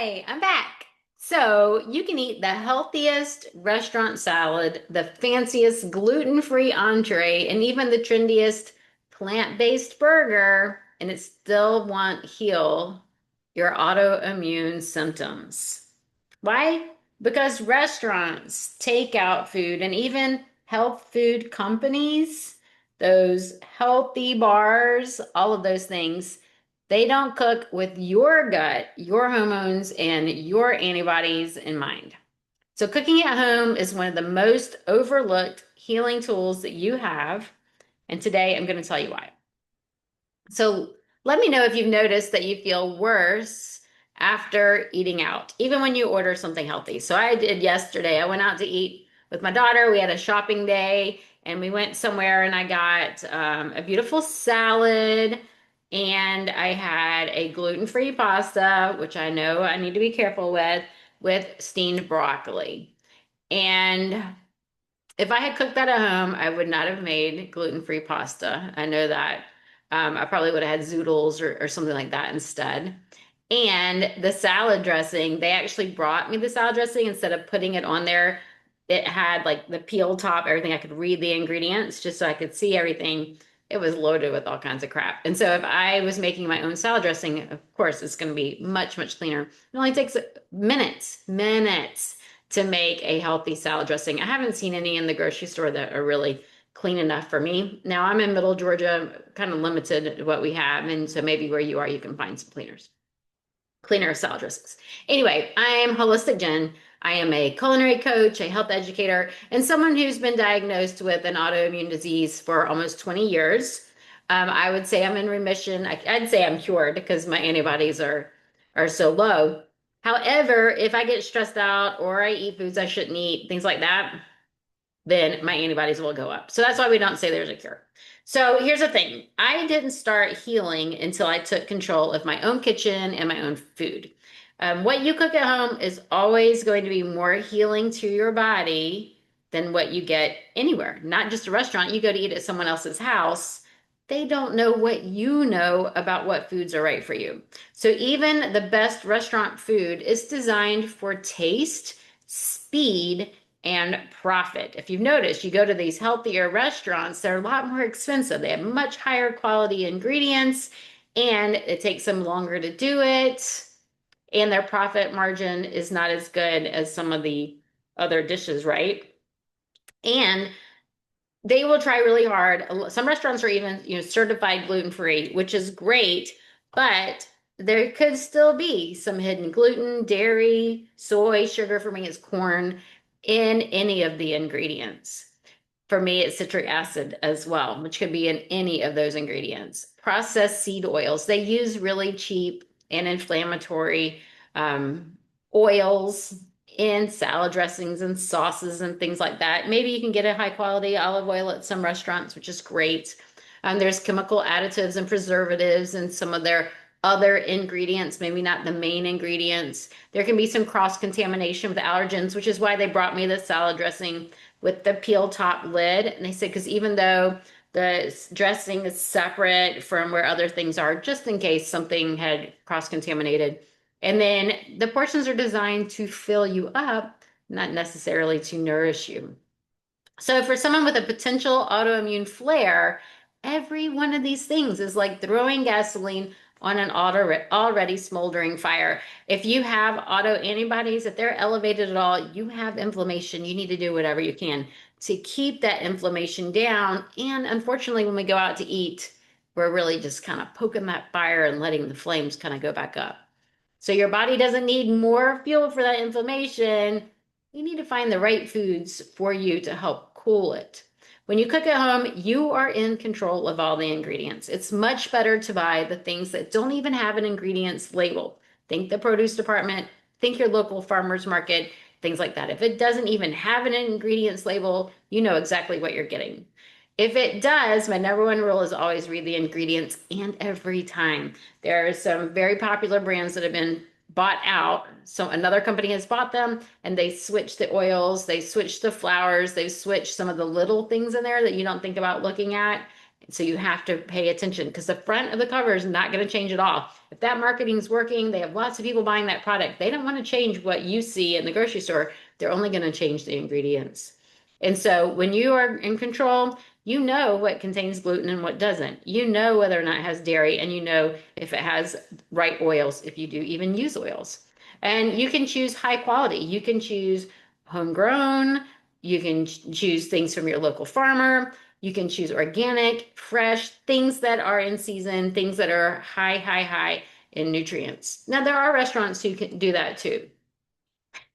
Hi, I'm back. So you can eat the healthiest restaurant salad, the fanciest gluten-free entree, and even the trendiest plant-based burger, and it still won't heal your autoimmune symptoms. Why? Because restaurants, takeout food, and even health food companies, those healthy bars, all of those things, they don't cook with your gut, your hormones, and your antibodies in mind. So, cooking at home is one of the most overlooked healing tools that you have. And today I'm going to tell you why. So, let me know if you've noticed that you feel worse after eating out, even when you order something healthy. So, I did yesterday. I went out to eat with my daughter. We had a shopping day and we went somewhere and I got a beautiful salad and I had a gluten-free pasta, which I know I need to be careful with steamed broccoli. And if I had cooked that at home, I would not have made gluten-free pasta. I know that. I probably would have had zoodles or something like that instead. And the salad dressing, they actually brought me the salad dressing instead of putting it on there. It had like the peel top, everything. I could read the ingredients just so I could see everything. It was loaded with all kinds of crap. And so if I was making my own salad dressing, of course, it's going to be much, much cleaner. It only takes minutes to make a healthy salad dressing. I haven't seen any in the grocery store that are really clean enough for me. Now I'm in middle Georgia, kind of limited to what we have. And so maybe where you are, you can find some cleaner salad dressings. Anyway, I am Holistic Jen. I am a culinary coach, a health educator, and someone who's been diagnosed with an autoimmune disease for almost 20 years. I would say I'm in remission. I'd say I'm cured because my antibodies are so low. However, if I get stressed out or I eat foods I shouldn't eat, things like that, then my antibodies will go up. So that's why we don't say there's a cure. So here's the thing. I didn't start healing until I took control of my own kitchen and my own food. What you cook at home is always going to be more healing to your body than what you get anywhere. Not just a restaurant. You go to eat at someone else's house. They don't know what you know about what foods are right for you. So even the best restaurant food is designed for taste, speed, and profit. If you've noticed, you go to these healthier restaurants, they're a lot more expensive. They have much higher quality ingredients, and it takes them longer to do it. And their profit margin is not as good as some of the other dishes, right? And they will try really hard. Some restaurants are even, certified gluten-free, which is great, but there could still be some hidden gluten, dairy, soy, sugar for me is corn in any of the ingredients. For me, it's citric acid as well, which could be in any of those ingredients. Processed seed oils, they use really cheap and inflammatory um, oils in salad dressings and sauces and things like that. Maybe you can get a high quality olive oil at some restaurants, which is great. There's chemical additives and preservatives and some of their other ingredients, maybe not the main ingredients. There can be some cross contamination with allergens, which is why they brought me the salad dressing with the peel top lid. And they said, because even though the dressing is separate from where other things are, just in case something had cross contaminated. And then the portions are designed to fill you up, not necessarily to nourish you. So for someone with a potential autoimmune flare, every one of these things is like throwing gasoline on an already smoldering fire. If you have autoantibodies, if they're elevated at all, you have inflammation. You need to do whatever you can to keep that inflammation down. And unfortunately, when we go out to eat, we're really just kind of poking that fire and letting the flames kind of go back up. So your body doesn't need more fuel for that inflammation. You need to find the right foods for you to help cool it. When you cook at home, you are in control of all the ingredients. It's much better to buy the things that don't even have an ingredients label. Think the produce department, think your local farmer's market, things like that. If it doesn't even have an ingredients label, you know exactly what you're getting. If it does, my number one rule is always read the ingredients, and every time. There are some very popular brands that have been bought out. So another company has bought them and they switched the oils, they switched the flours, they've switched some of the little things in there that you don't think about looking at. So you have to pay attention because the front of the cover is not going to change at all. If that marketing is working, they have lots of people buying that product. They don't want to change what you see in the grocery store. They're only going to change the ingredients. And so when you are in control, you know what contains gluten and what doesn't. You know whether or not it has dairy, and you know if it has right oils, if you do even use oils. And you can choose high quality. You can choose homegrown. You can choose things from your local farmer. You can choose organic, fresh, things that are in season, things that are high in nutrients. Now, there are restaurants who can do that too.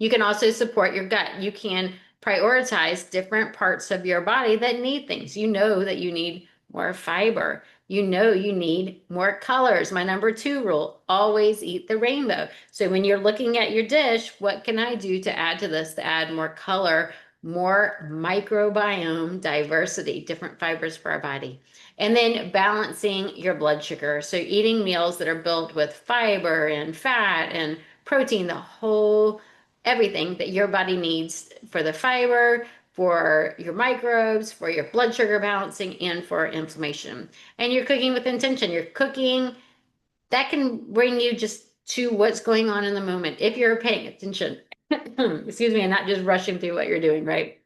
You can also support your gut. You can prioritize different parts of your body that need things. You know that you need more fiber. You know you need more colors. My number 2 rule, always eat the rainbow. So when you're looking at your dish, what can I do to add to this to add more color, more microbiome diversity, different fibers for our body? And then balancing your blood sugar. So eating meals that are built with fiber and fat and protein, the whole everything that your body needs for the fiber, for your microbes, for your blood sugar balancing, and for inflammation. And you're cooking with intention. You're cooking that can bring you just to what's going on in the moment if you're paying attention. Excuse me, and not just rushing through what you're doing, right?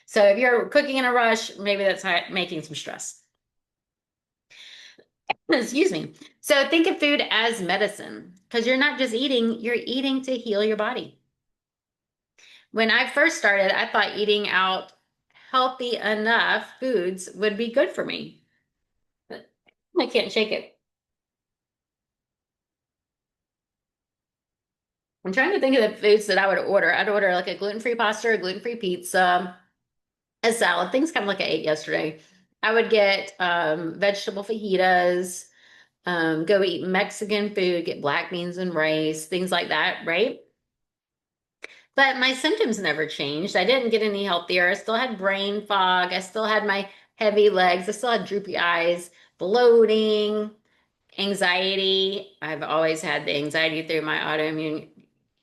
So if you're cooking in a rush, maybe that's making some stress. Excuse me. So think of food as medicine because you're not just eating, you're eating to heal your body. When I first started, I thought eating out healthy enough foods would be good for me. I can't shake it. I'm trying to think of the foods that I would order. I'd order like a gluten-free pasta, a gluten-free pizza, a salad, things kind of like I ate yesterday. I would get vegetable fajitas, go eat Mexican food, get black beans and rice, things like that, right? But my symptoms never changed. I didn't get any healthier. I still had brain fog. I still had my heavy legs. I still had droopy eyes, bloating, anxiety. I've always had the anxiety through my autoimmune.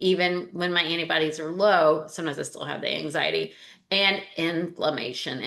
Even when my antibodies are low, sometimes I still have the anxiety and inflammation.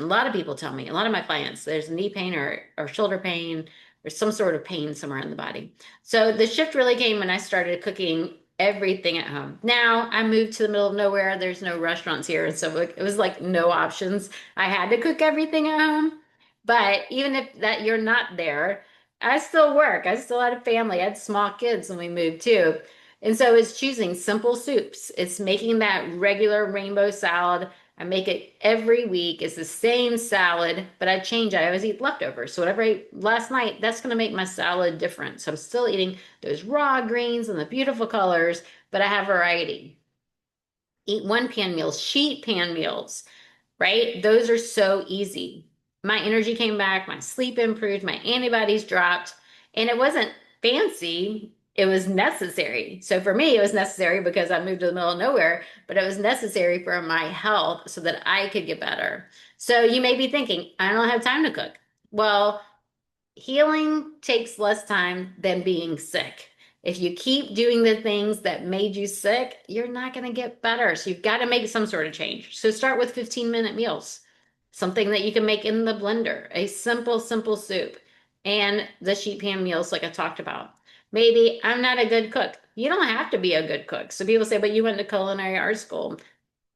A lot of people tell me, a lot of my clients, there's knee pain or shoulder pain or some sort of pain somewhere in the body. So the shift really came when I started cooking everything at home. Now I moved to the middle of nowhere. There's no restaurants here. And so it was like no options. I had to cook everything at home. But even if that you're not there, I still work. I still had a family. I had small kids when we moved too. And so it's choosing simple soups. It's making that regular rainbow salad. I make it every week. It's the same salad, but I change it. I always eat leftovers. So whatever I ate last night, that's going to make my salad different. So I'm still eating those raw greens and the beautiful colors, but I have variety. Eat one pan meals, sheet pan meals, right? Those are so easy. My energy came back, my sleep improved, my antibodies dropped, and it wasn't fancy. It was necessary. So for me, it was necessary because I moved to the middle of nowhere, but it was necessary for my health so that I could get better. So you may be thinking, I don't have time to cook. Well, healing takes less time than being sick. If you keep doing the things that made you sick, you're not going to get better. So you've got to make some sort of change. So start with 15-minute meals, something that you can make in the blender, a simple soup, and the sheet pan meals like I talked about. Maybe I'm not a good cook. You don't have to be a good cook. So people say, but you went to culinary art school.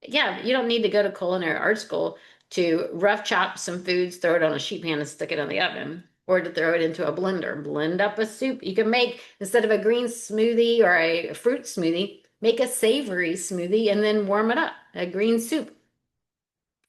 Yeah, you don't need to go to culinary art school to rough chop some foods, throw it on a sheet pan and stick it in the oven, or to throw it into a blender, blend up a soup. You can make, instead of a green smoothie or a fruit smoothie, make a savory smoothie and then warm it up, a green soup.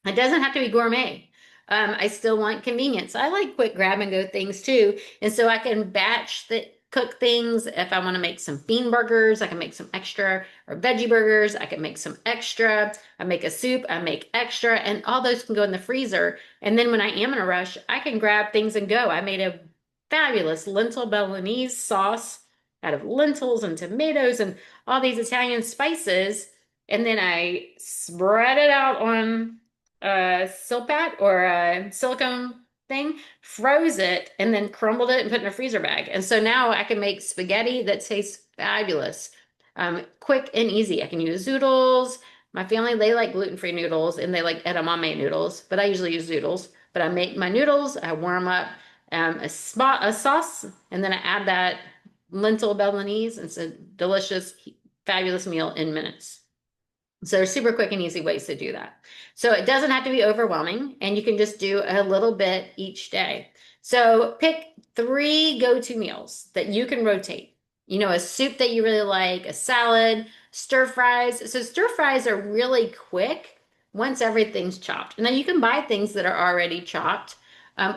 It doesn't have to be gourmet. I still want convenience. I like quick grab and go things too. And so I can batch the cook things. If I want to make some bean burgers, I can make some extra, or veggie burgers, I can make some extra. I make a soup, I make extra, and all those can go in the freezer. And then when I am in a rush, I can grab things and go. I made a fabulous lentil bolognese sauce out of lentils and tomatoes and all these Italian spices. And then I spread it out on silpat or a silicone thing, froze it, and then crumbled it and put it in a freezer bag. And so now I can make spaghetti that tastes fabulous, quick and easy. I can use zoodles. My family, they like gluten-free noodles and they like edamame noodles, but I usually use zoodles. But I make my noodles, I warm up a sauce, and then I add that lentil bolognese. It's a delicious, fabulous meal in minutes. So there's super quick and easy ways to do that. So it doesn't have to be overwhelming, and you can just do a little bit each day. So pick three go-to meals that you can rotate. You know, a soup that you really like, a salad, stir fries. So stir fries are really quick once everything's chopped. And then you can buy things that are already chopped,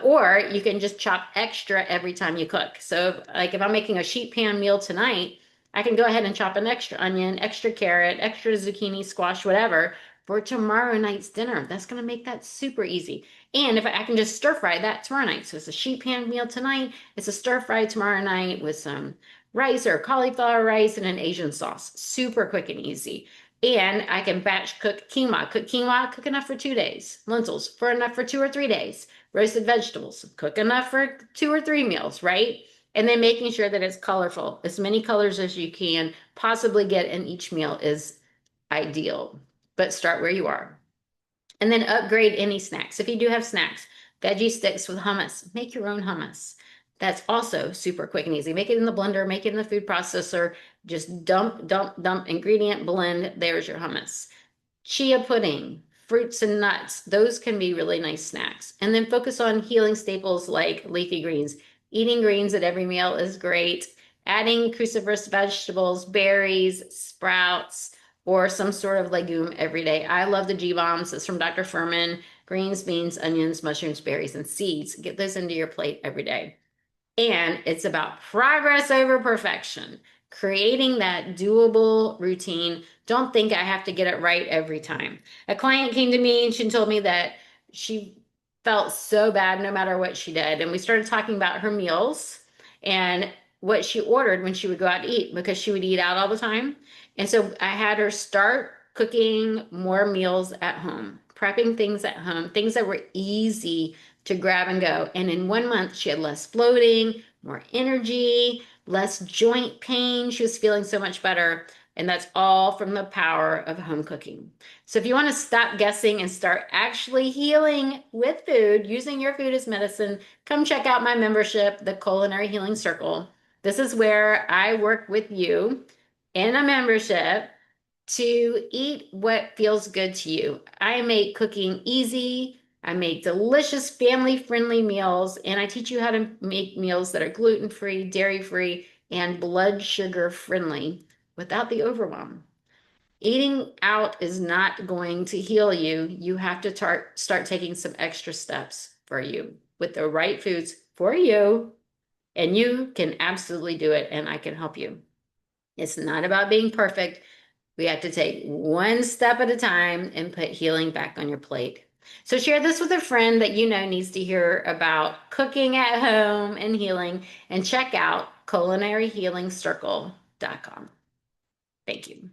or you can just chop extra every time you cook. So like if I'm making a sheet pan meal tonight, I can go ahead and chop an extra onion, extra carrot, extra zucchini, squash, whatever for tomorrow night's dinner. That's going to make that super easy. And if I can just stir fry that tomorrow night. So it's a sheet pan meal tonight. It's a stir fry tomorrow night with some rice or cauliflower rice and an Asian sauce. Super quick and easy. And I can batch cook quinoa. Cook quinoa, cook enough for 2 days. Lentils, for enough for 2 or 3 days. Roasted vegetables, cook enough for 2 or 3 meals, right? And then making sure that it's colorful. As many colors as you can possibly get in each meal is ideal. But start where you are. And then upgrade any snacks. If you do have snacks, veggie sticks with hummus, make your own hummus. That's also super quick and easy. Make it in the blender, make it in the food processor. Just dump, dump, dump, ingredient blend. There's your hummus. Chia pudding, fruits and nuts, those can be really nice snacks. And then focus on healing staples like leafy greens. Eating greens at every meal is great. Adding cruciferous vegetables, berries, sprouts, or some sort of legume every day. I love the G-bombs. It's from Dr. Furman. Greens, beans, onions, mushrooms, berries, and seeds. Get those into your plate every day. And it's about progress over perfection, creating that doable routine. Don't think I have to get it right every time. A client came to me and she told me that she felt so bad no matter what she did. And we started talking about her meals and what she ordered when she would go out to eat because she would eat out all the time. And so I had her start cooking more meals at home, prepping things at home, things that were easy to grab and go. And in 1 month, she had less bloating, more energy, less joint pain. She was feeling so much better. And that's all from the power of home cooking. So if you want to stop guessing and start actually healing with food, using your food as medicine, come check out my membership, the Culinary Healing Circle. This is where I work with you in a membership to eat what feels good to you. I make cooking easy. I make delicious family-friendly meals, and I teach you how to make meals that are gluten-free, dairy-free, and blood sugar friendly without the overwhelm. Eating out is not going to heal you. You have to start taking some extra steps for you with the right foods for you, and you can absolutely do it, and I can help you. It's not about being perfect. We have to take one step at a time and put healing back on your plate. So share this with a friend that you know needs to hear about cooking at home and healing, and check out culinaryhealingcircle.com. Thank you.